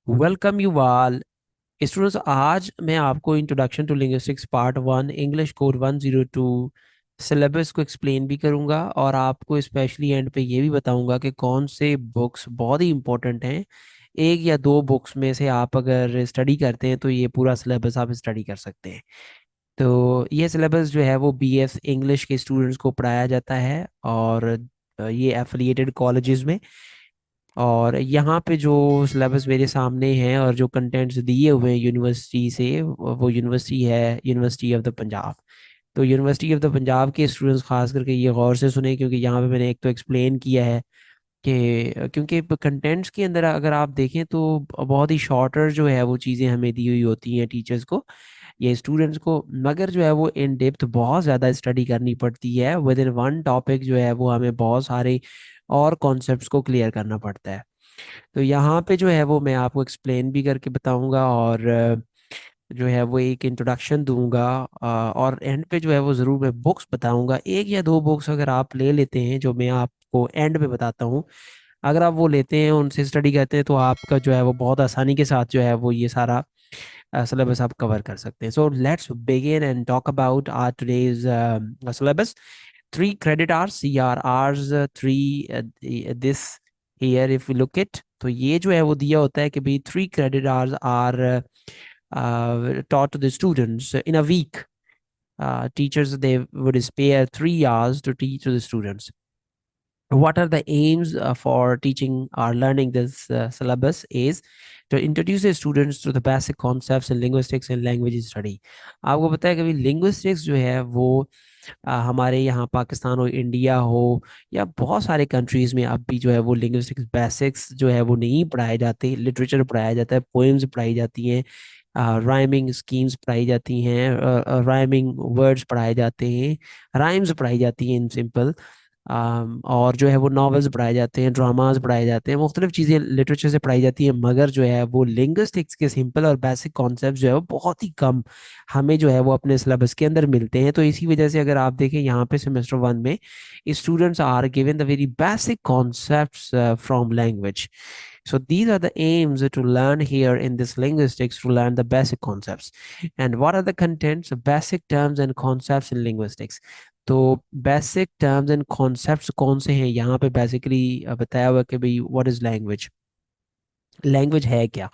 Welcome you all students. आज मैं आपको introduction to linguistics part 1 English code 102 syllabus को एक्सप्लेन भी करूंगा और आपको स्पेशली एंड पे ये भी बताऊंगा कि कौन से बुक्स बहुत ही इंपॉर्टेंट हैं। एक या दो बुक्स में से आप अगर स्टडी करते हैं तो ये पूरा सिलेबस आप स्टडी कर सकते हैं। तो ये सिलेबस जो है वो बीएस इंग्लिश के स्टूडेंट्स को पढ़ाया जाता है और ये एफिलिएटेड कॉलेजेस में। और यहाँ पे जो सिलेबस मेरे सामने हैं और जो कंटेंट्स दिए हुए हैं यूनिवर्सिटी से, वो यूनिवर्सिटी है यूनिवर्सिटी ऑफ द पंजाब। तो यूनिवर्सिटी ऑफ द पंजाब के स्टूडेंट्स खास करके ये गौर से सुने, क्योंकि यहाँ पे मैंने एक तो एक्सप्लेन किया है कि क्योंकि कंटेंट्स के अंदर अगर आप देखें तो बहुत ही शॉर्टर जो है वो चीज़ें हमें दी हुई होती हैं टीचर्स को या स्टूडेंट्स को, मगर जो है वो इन डेप्थ बहुत ज़्यादा स्टडी करनी पड़ती है। विद इन वन टॉपिक जो है वो हमें बहुत सारे और कॉन्सेप्ट्स को क्लियर करना पड़ता है। तो यहाँ पे जो है वो मैं आपको एक्सप्लेन भी करके बताऊंगा और जो है वो एक इंट्रोडक्शन दूंगा। और एंड पे जो है वो ज़रूर मैं बुक्स बताऊंगा। एक या दो बुक्स अगर आप ले लेते हैं जो मैं आपको एंड पे बताता हूँ, अगर आप वो लेते हैं उनसे स्टडी करते हैं तो आपका जो है वो बहुत आसानी के साथ जो है वो ये सारा सिलेबस आप कवर कर सकते हैं। So let's begin and talk about our today's syllabus. 3 credit hours, CRRs, 3 this here if we look it, तो ये जो है वो दिया होता है कि भाई 3 credit hours are taught to the students in a week. Teachers they would spare 3 hours to teach to the students. What are the aims for teaching or learning this syllabus is to introduce the students to the basic concepts in linguistics and language study. आपको पता है कि linguistics जो है वो हमारे यहाँ पाकिस्तान हो, इंडिया हो या बहुत सारे कंट्रीज में अब भी जो है वो लिंग्विस्टिक्स बेसिक्स जो है वो नहीं पढ़ाए जाते। लिटरेचर पढ़ाया जाता है, पोएम्स पढ़ाई जाती हैं, राइमिंग स्कीम्स पढ़ाई जाती हैं, राइमिंग वर्ड्स पढ़ाए जाते हैं, राइम्स पढ़ाई जाती हैं इन सिंपल। और जो है वो नॉवेल्स पढ़ाए जाते हैं, ड्रामाज पढ़ाए जाते हैं, मुख्तलिफ चीज़ें लिटरेचर से पढ़ाई जाती हैं। मगर जो है वो लिंग्विस्टिक्स के सिंपल और बेसिक कॉन्सेप्ट जो है वो बहुत ही कम हमें जो है वो अपने सिलेबस के अंदर मिलते हैं। तो इसी वजह से अगर आप देखें यहाँ पे सेमेस्टर 1 में students are given the very basic concepts from language. So these are the aims to learn here in this linguistics, to learn the basic concepts. And what are the contents? Basic terms and concepts in linguistics. तो basic terms and concepts कौन से हैं यहाँ पे basically बताया हुआ कि भाई व्हाट इज लैंग्वेज। लैंग्वेज है क्या?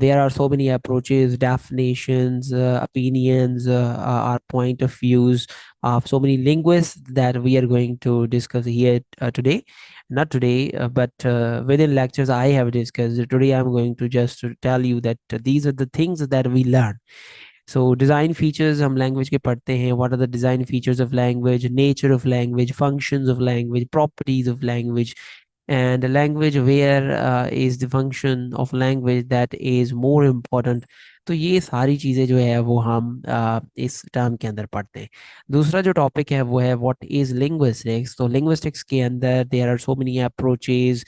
There are so many approaches, definitions, opinions, our point of views of so many linguists that we are going to discuss here today. Not today, but within lectures I have discussed. Today I'm going to just tell you that these are the things that we learn. So design features हम language के पढ़ते हैं. What are the design features of language, nature of language, functions of language, properties of language, and a language where is the function of language that is more important. तो ये सारी चीज़ें जो है वो हम इस टर्म के अंदर पढ़ते हैं। दूसरा जो टॉपिक है वो है व्हाट इज लिंग्विस्टिक्स। तो लिंग्विस्टिक्स के अंदर there are so many approaches,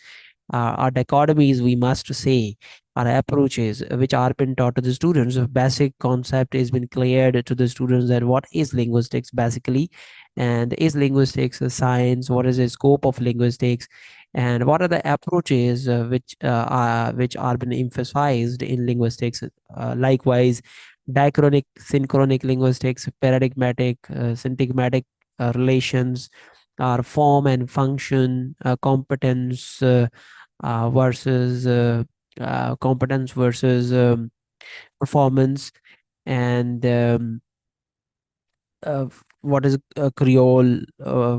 our dichotomies we must say, our approaches which are been taught to the students. A basic concept has been cleared to the students that what is linguistics basically, and is linguistics a science, what is the scope of linguistics, and what are the approaches which are been emphasized in linguistics. Likewise, diachronic, synchronic linguistics, paradigmatic, syntagmatic relations, are form and function, competence versus competence versus performance, and uh, what is Creole,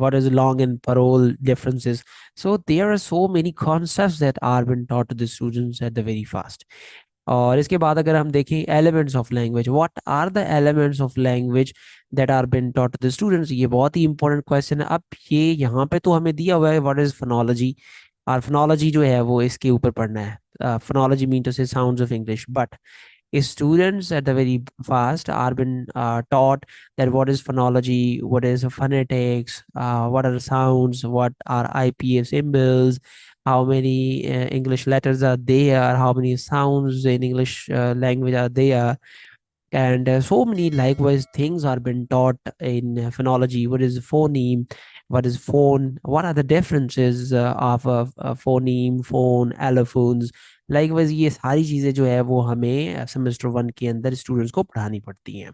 what is long and parole differences. So there are so many concepts that are been taught to the students at the very fast. और इसके बाद अगर हम देखें elements of language, what are the elements of language that are been taught to the students, ये बहुत ही important question है। अब ये यहाँ पे तो हमें दिया हुआ है व्हाट इज फोनोलॉजी, और फोनोलॉजी जो है वो इसके ऊपर पढ़ना है। फोनोलॉजी मीन टू से sounds of English, but students at the very fast are been taught that what is phonology, what is phonetics, what are sounds, what are IPA symbols, how many English letters are there, how many sounds in English language are there, and so many likewise things are been taught in phonology. What is phoneme, what is phone, what are the differences of a phoneme, phone, allophones, likewise ये सारी चीज़ें जो है वो हमें semester one के अंदर students को पढ़ानी पड़ती हैं।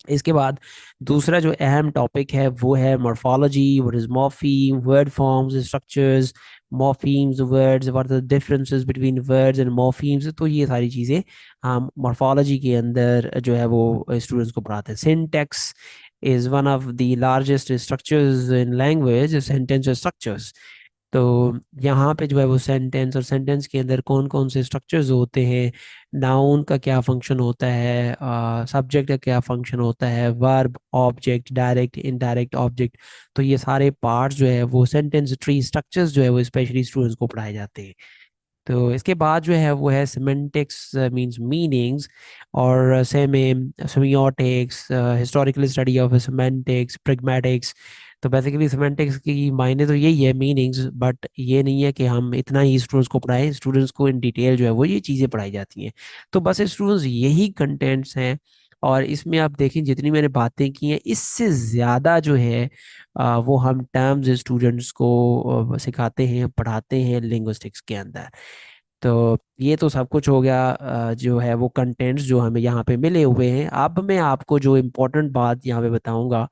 इसके बाद दूसरा जो अहम टॉपिक है वो है morphology, what is morpheme, word forms, structures, morphemes, words, what are the differences between words and morphemes. तो ये सारी चीज़ें हम मॉर्फोलॉजी के अंदर जो है वो स्टूडेंट्स को पढ़ाते हैं। Syntax is one of the largest structures in language, sentence structures. तो यहाँ पे जो है वो सेंटेंस, और सेंटेंस के अंदर कौन कौन से स्ट्रक्चर्स होते हैं, नाउन का क्या फंक्शन होता है, सब्जेक्ट का क्या फंक्शन होता है, verb, object, direct, indirect object. तो ये सारे पार्ट्स जो है वो सेंटेंस ट्री स्ट्रक्चर्स जो है वो स्पेशली स्टूडेंट्स को पढ़ाए जाते हैं। तो इसके बाद जो है वो है सिमेंटिक्स, मींस मीनिंग्स, और semiotics, historical study of semantics, pragmatics. तो बेसिकली सिमेंटिक्स की मायने तो यही है, मीनिंग्स, बट ये नहीं है कि हम इतना ही स्टूडेंट्स को पढ़ाएं, स्टूडेंट्स को इन डिटेल जो है वो ये चीज़ें पढ़ाई जाती हैं। तो बस स्टूडेंट्स यही कंटेंट्स हैं, और इसमें आप देखें जितनी मैंने बातें की हैं इससे ज़्यादा जो है वो हम टर्म्स स्टूडेंट्स को सिखाते हैं, पढ़ाते हैं लिंग्विस्टिक्स के अंदर। तो ये तो सब कुछ हो गया, जो है वो कंटेंट्स जो हमें यहाँ पे मिले हुए हैं। अब मैं आपको जो इम्पोर्टेंट बात यहाँ पे बताऊंगा,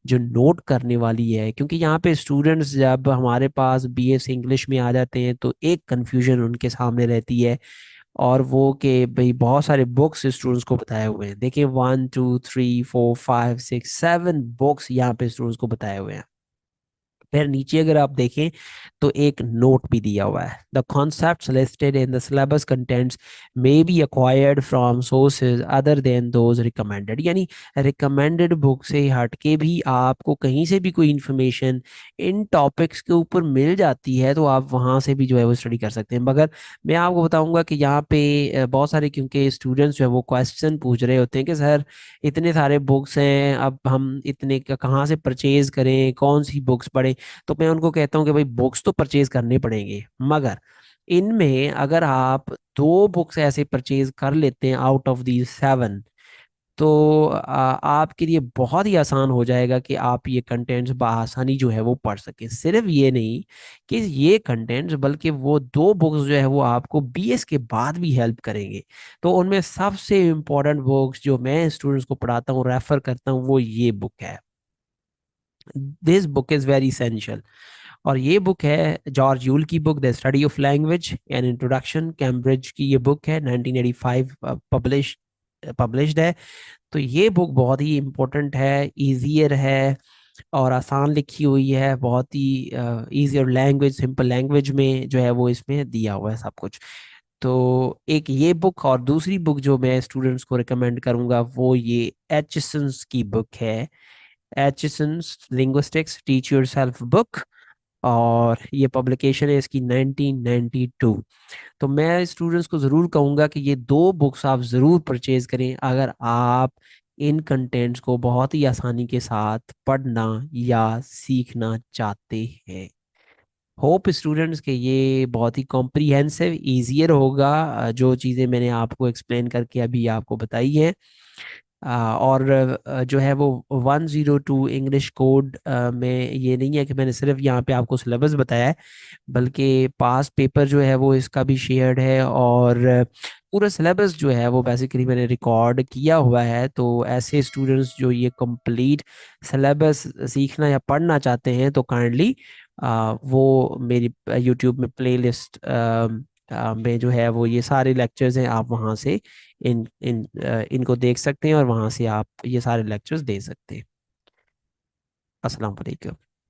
जो नोट करने वाली है, क्योंकि यहाँ पे स्टूडेंट्स जब हमारे पास बीएस इंग्लिश में आ जाते हैं तो एक कन्फ्यूजन उनके सामने रहती है, और वो कि भाई बहुत सारे बुक्स स्टूडेंट्स को बताए हुए हैं। देखिए 1 2 3 4 5 6 7 बुक्स यहाँ पे स्टूडेंट्स को बताए हुए हैं। फिर नीचे अगर आप देखें तो एक नोट भी दिया हुआ है, the concepts listed in the syllabus contents may be acquired from sources other than those recommended. यानी रिकमेंडेड बुक से हट के भी आपको कहीं से भी कोई इंफॉर्मेशन इन टॉपिक्स के ऊपर मिल जाती है, तो आप वहाँ से भी जो है वो स्टडी कर सकते हैं। मगर मैं आपको बताऊंगा कि यहाँ पे बहुत सारे, क्योंकि स्टूडेंट्स जो है वो क्वेश्चन पूछ रहे होते हैं कि सर इतने सारे बुक्स हैं, अब हम इतने कहाँ से परचेज करें, कौन सी बुक्स पढ़ें। तो मैं उनको कहता हूँ कि भाई बुक्स तो परचेज करने पड़ेंगे, मगर इनमें अगर आप दो बुक्स ऐसे परचेज कर लेते हैं आउट ऑफ दी सेवन, तो आपके लिए बहुत ही आसान हो जाएगा कि आप ये कंटेंट्स बआसानी जो है वो पढ़ सकें। सिर्फ ये नहीं कि ये कंटेंट्स, बल्कि वो दो बुक्स जो है वो आपको बीएस के बाद भी हेल्प करेंगे। तो उनमें सबसे इम्पोर्टेंट बुक्स जो मैं स्टूडेंट्स को पढ़ाता हूँ, रेफर करता हूँ, वो ये बुक है। This book is very essential. और ये बुक है जॉर्ज यूल की book, the study of language an introduction, Cambridge की ये बुक है, 1985 पब्लिश्ड है। तो ये बुक बहुत ही इम्पोर्टेंट है, इजियर है, और आसान लिखी हुई है, बहुत ही इजियर लैंग्वेज, सिंपल लैंग्वेज में जो है वो इसमें दिया हुआ है सब कुछ। तो एक ये बुक, और दूसरी बुक जो मैं स्टूडेंट्स को रिकमेंड करूंगा वो ये एचसन्स की बुक है, एचसन्स लिंग्विस्टिक्स टीच योरसेल्फ बुक। और ये पब्लिकेशन है इसकी 1992। तो मैं स्टूडेंट्स को ज़रूर कहूँगा कि ये दो बुक्स आप ज़रूर परचेज करें अगर आप इन कंटेंट्स को बहुत ही आसानी के साथ पढ़ना या सीखना चाहते हैं। होप स्टूडेंट्स के ये बहुत ही कॉम्प्रिहेंसिव, ईजियर होगा, जो चीज़ें मैंने आपको एक्सप्लेन करके अभी आपको बताई हैं। और जो है वो 102 इंग्लिश कोड में ये नहीं है कि मैंने सिर्फ यहाँ पे आपको सिलेबस बताया है, बल्कि पास पेपर जो है वो इसका भी शेयर्ड है, और पूरा सिलेबस जो है वो बेसिकली मैंने रिकॉर्ड किया हुआ है। तो ऐसे स्टूडेंट्स जो ये कंप्लीट सिलेबस सीखना या पढ़ना चाहते हैं तो काइंडली वो मेरी यूट्यूब में प्लेलिस्ट में जो है वो ये सारे लेक्चर्स हैं, आप वहाँ से इनको देख सकते हैं, और वहाँ से आप ये सारे लेक्चर्स दे सकते हैं। अस्सलाम वालेकुम।